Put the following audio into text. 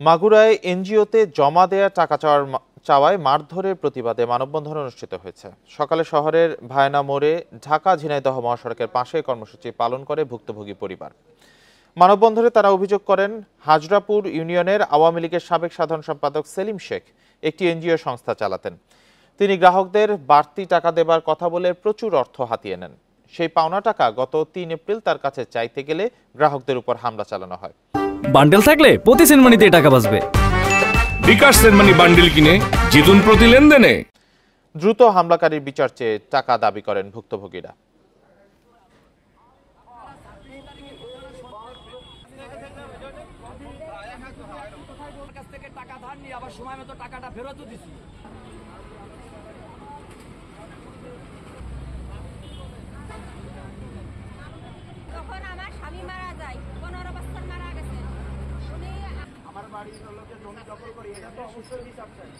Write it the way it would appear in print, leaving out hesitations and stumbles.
মাগুরায় এনজিওতে জমা দেয়া টাকা চাওয়ায় মারধরের প্রতিবাদে মানববন্ধন অনুষ্ঠিত হয়েছে। সকালে শহরের ভায়না মোড়ে ঢাকা ঝিনাইদহ মহাসড়কের পাশে কর্মসূচি পালন করে ভুক্তভোগী পরিবার। মানববন্ধনে তারা অভিযোগ করেন, হাজরাপুর ইউনিয়নের আওয়ামী লীগের সাবেক সাধারণ সম্পাদক সেলিম শেখ একটি এনজিও সংস্থা চালাতেন। তিনি গ্রাহকদের বাড়তি টাকা দেবার কথা বলে প্রচুর অর্থ হাতিয়ে নেন। সেই পাওনা টাকা গত ৩ এপ্রিল তার কাছে চাইতে গেলে গ্রাহকদের উপর হামলা চালানো হয়। বান্ডেল থাকলে প্রতি সেনমানিতে টাকা বাঁচবে। বিকাশ সেনমানি বান্ডেল কিনে জিতুন প্রতি লেনদেনে। দ্রুত হামলাকারীর বিচার চেয়ে টাকা দাবি করেন ভুক্তভোগীরা। তখন আমার স্বামী মারা যায়, 15 বছর মারা গেছে। আমার বাড়ির লোকের জমি দখল করি, এটা তো অবশ্যই বিচার চাই।